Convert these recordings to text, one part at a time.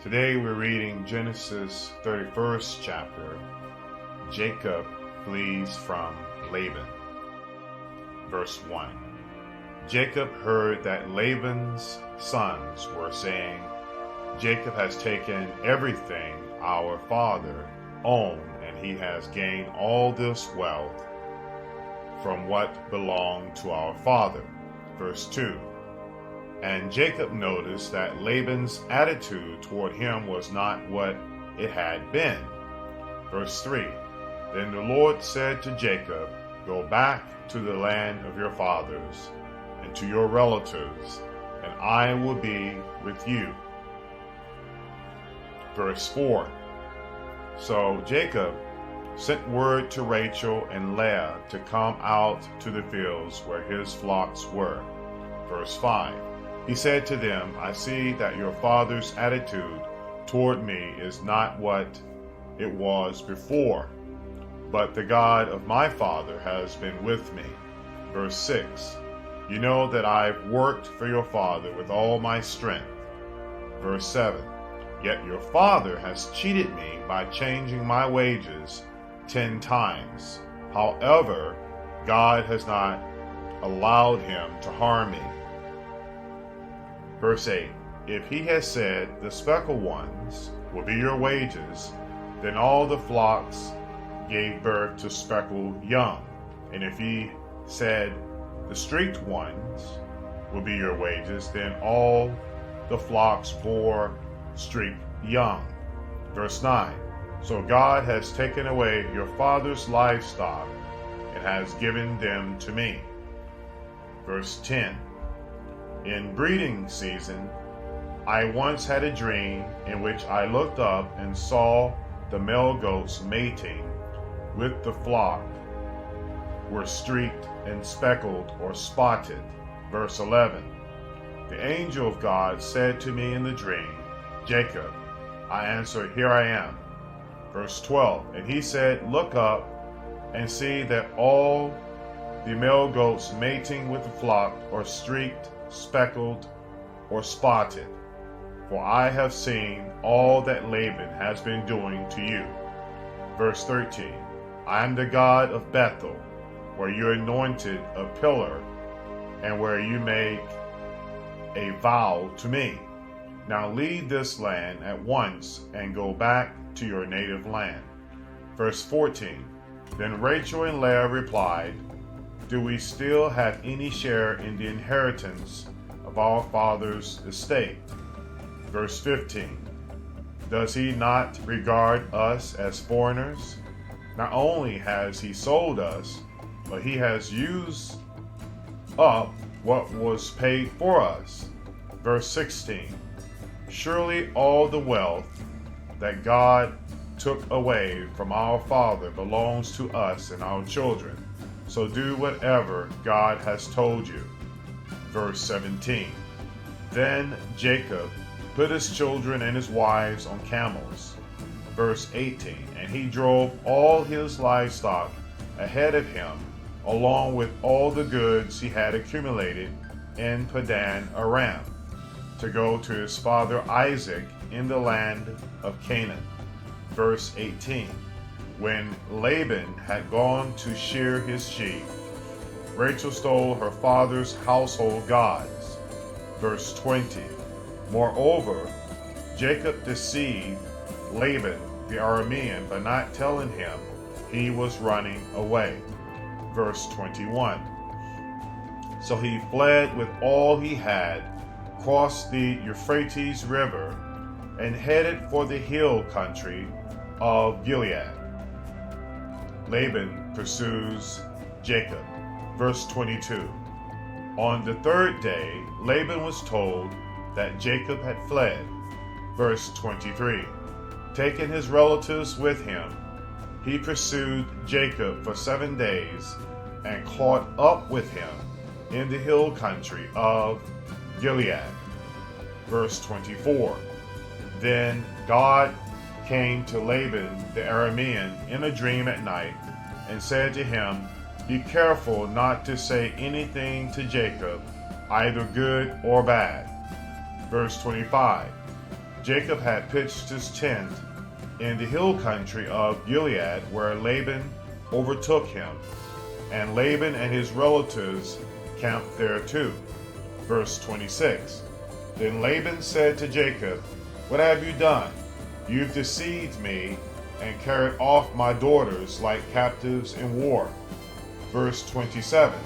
Today we're reading Genesis 31st chapter. Jacob flees from Laban. Verse 1. Jacob heard that Laban's sons were saying, Jacob has taken everything our father owned, and he has gained all this wealth from what belonged to our father. Verse 2. And Jacob noticed that Laban's attitude toward him was not what it had been. Verse 3. Then the Lord said to Jacob, Go back to the land of your fathers and to your relatives, and I will be with you. Verse 4. So Jacob sent word to Rachel and Leah to come out to the fields where his flocks were. Verse 5. He said to them, I see that your father's attitude toward me is not what it was before, but the God of my father has been with me. Verse 6. You know that I've worked for your father with all my strength. Verse 7. Yet your father has cheated me by changing my wages 10 times. However, God has not allowed him to harm me. Verse 8. If he has said, the speckled ones will be your wages, then all the flocks gave birth to speckled young. And if he said, the streaked ones will be your wages, then all the flocks bore streaked young. Verse 9. So God has taken away your father's livestock and has given them to me. Verse 10. In breeding season, I once had a dream in which I looked up and saw the male goats mating with the flock were streaked and speckled or spotted. Verse 11. The angel of God said to me in the dream, Jacob. I answered, Here I am. Verse 12. And he said, Look up and see that all the male goats mating with the flock are streaked, speckled, or spotted, for I have seen all that Laban has been doing to you. Verse 13. I am the God of Bethel, where you anointed a pillar, and where you make a vow to me. Now leave this land at once, and go back to your native land. Verse 14. Then Rachel and Leah replied, Do we still have any share in the inheritance of our father's estate? Verse 15. Does he not regard us as foreigners? Not only has he sold us, but he has used up what was paid for us. Verse 16. Surely all the wealth that God took away from our father belongs to us and our children. So do whatever God has told you. Verse 17. Then Jacob put his children and his wives on camels. Verse 18. And he drove all his livestock ahead of him, along with all the goods he had accumulated in Padan Aram, to go to his father Isaac in the land of Canaan. Verse 18. When Laban had gone to shear his sheep, Rachel stole her father's household gods. Verse 20. Moreover, Jacob deceived Laban the Aramean by not telling him he was running away. Verse 21. So he fled with all he had, crossed the Euphrates River, and headed for the hill country of Gilead. Laban pursues Jacob. Verse 22. On the third day, Laban was told that Jacob had fled. Verse 23. Taking his relatives with him, he pursued Jacob for 7 days and caught up with him in the hill country of Gilead. Verse 24. Then God came to Laban the Aramean in a dream at night and said to him, Be careful not to say anything to Jacob, either good or bad. Verse 25. Jacob had pitched his tent in the hill country of Gilead, where Laban overtook him, and Laban and his relatives camped there too. Verse 26. Then Laban said to Jacob, "What have you done? You've deceived me and carried off my daughters like captives in war." Verse 27.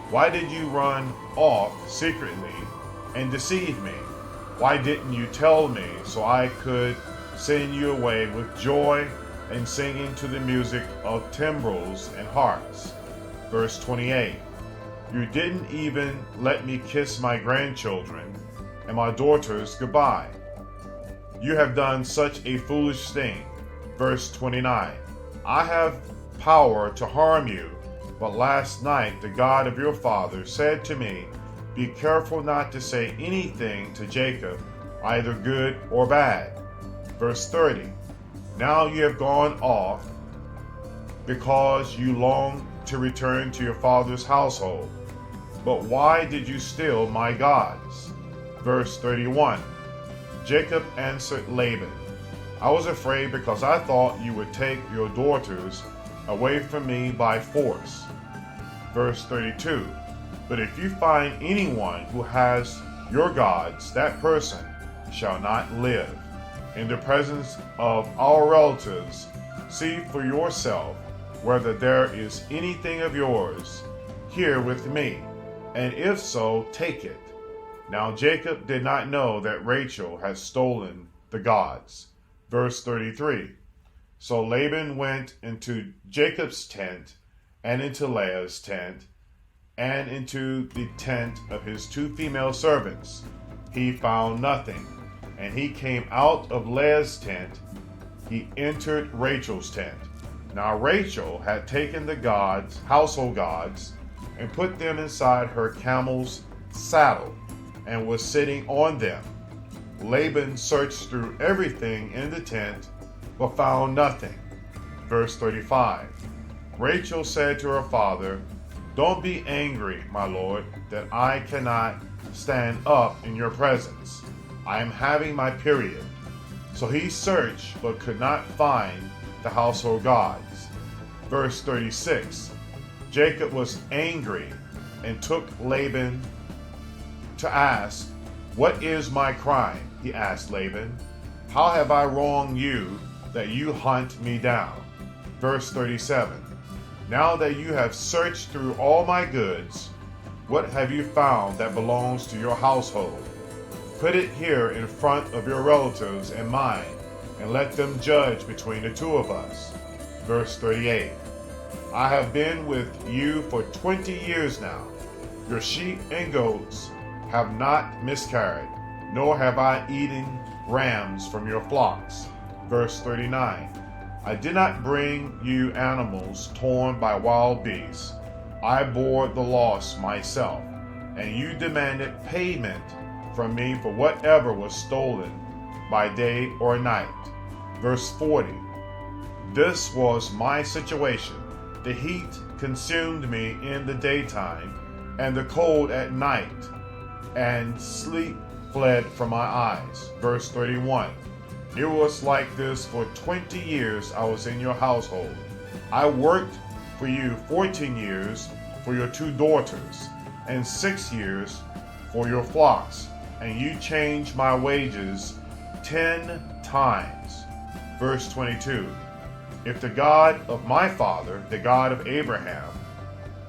Why did you run off secretly and deceive me? Why didn't you tell me so I could send you away with joy and singing to the music of timbrels and harps? Verse 28. You didn't even let me kiss my grandchildren and my daughters goodbye. You have done such a foolish thing. Verse 29. I have power to harm you, but last night the God of your father said to me, be careful not to say anything to Jacob, either good or bad. Verse 30. Now you have gone off because you long to return to your father's household. But why did you steal my gods? Verse 31. Jacob answered Laban, I was afraid because I thought you would take your daughters away from me by force. Verse 32. But if you find anyone who has your gods, that person shall not live. In the presence of our relatives, see for yourself whether there is anything of yours here with me, and if so, take it. Now Jacob did not know that Rachel had stolen the gods. Verse 33. So Laban went into Jacob's tent, and into Leah's tent, and into the tent of his two female servants. He found nothing. And he came out of Leah's tent. He entered Rachel's tent. Now Rachel had taken the gods, household gods, and put them inside her camel's saddle, and was sitting on them. Laban searched through everything in the tent, but found nothing. Verse 35. Rachel said to her father, Don't be angry, my lord, that I cannot stand up in your presence. I am having my period. So he searched, but could not find the household gods. Verse 36. Jacob was angry and took Laban to ask, What is my crime? He asked Laban. How have I wronged you that you hunt me down? Verse 37. Now that you have searched through all my goods, what have you found that belongs to your household? Put it here in front of your relatives and mine, and let them judge between the two of us. Verse 38. I have been with you for 20 years now. Your sheep and goats have not miscarried, nor have I eaten rams from your flocks. Verse 39. I did not bring you animals torn by wild beasts. I bore the loss myself, and you demanded payment from me for whatever was stolen by day or night. Verse 40. This was my situation. The heat consumed me in the daytime, and the cold at night, and sleep fled from my eyes. Verse 31. It was like this for 20 years I was in your household. I worked for you 14 years for your two daughters, and 6 years for your flocks, and you changed my wages 10 times. Verse 22. If the God of my father, the God of Abraham,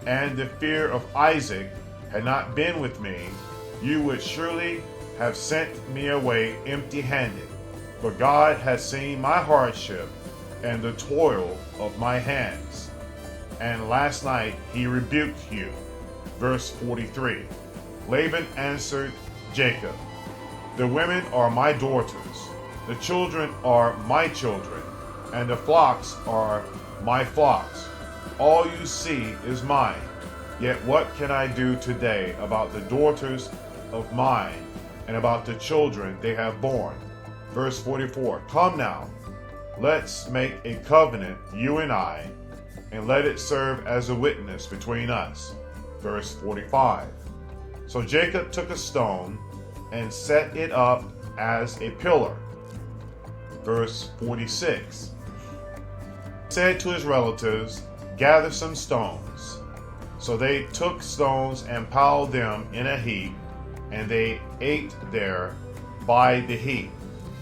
and the fear of Isaac had not been with me, you would surely have sent me away empty-handed. But God has seen my hardship and the toil of my hands. And last night he rebuked you. Verse 43. Laban answered Jacob, The women are my daughters, the children are my children, and the flocks are my flocks. All you see is mine. Yet what can I do today about the daughters of mine and about the children they have borne? Verse 44. Come now, let's make a covenant, you and I, and let it serve as a witness between us. Verse 45. So Jacob took a stone and set it up as a pillar. Verse 46. Said to his relatives, gather some stones. So they took stones and piled them in a heap, and they ate there by the heap.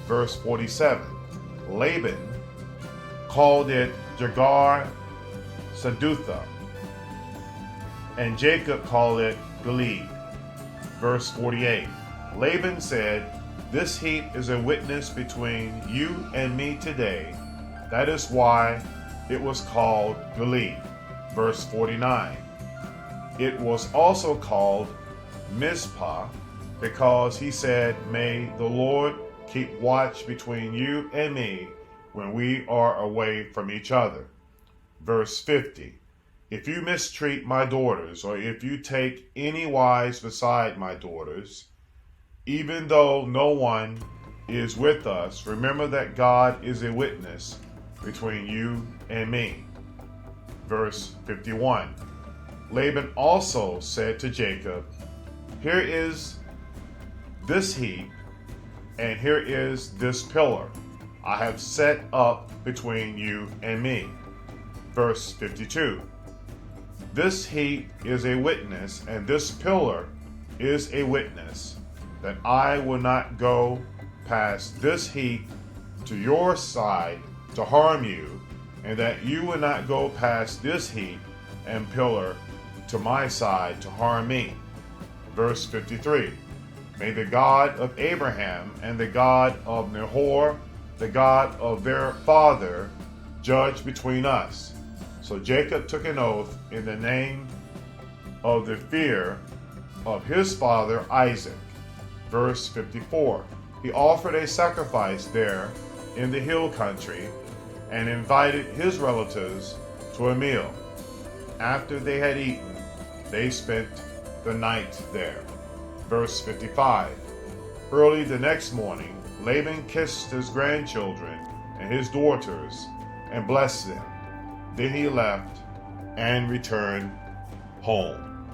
Verse 47. Laban called it Jagar Sadutha, and Jacob called it Gilead. Verse 48. Laban said, this heap is a witness between you and me today. That is why it was called Gilead. Verse 49. It was also called Mizpah, because he said, may the Lord keep watch between you and me when we are away from each other. Verse 50. If you mistreat my daughters, or if you take any wives beside my daughters, even though no one is with us, remember that God is a witness between you and me. Verse 51. Laban also said to Jacob, here is this heap, and here is this pillar I have set up between you and me. Verse 52. This heap is a witness, and this pillar is a witness, that I will not go past this heap to your side to harm you, and that you will not go past this heap and pillar to my side to harm me. Verse 53. May the God of Abraham and the God of Nahor, the God of their father, judge between us. So Jacob took an oath in the name of the fear of his father Isaac. Verse 54. He offered a sacrifice there in the hill country and invited his relatives to a meal. After they had eaten, they spent the night there. Verse 55. Early the next morning, Laban kissed his grandchildren and his daughters and blessed them. Then he left and returned home.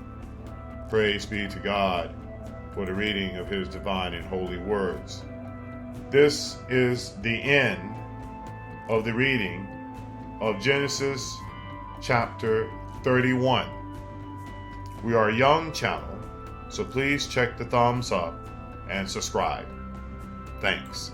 Praise be to God for the reading of his divine and holy words. This is the end of the reading of Genesis chapter 31. We are a young channel, so please check the thumbs up and subscribe. Thanks.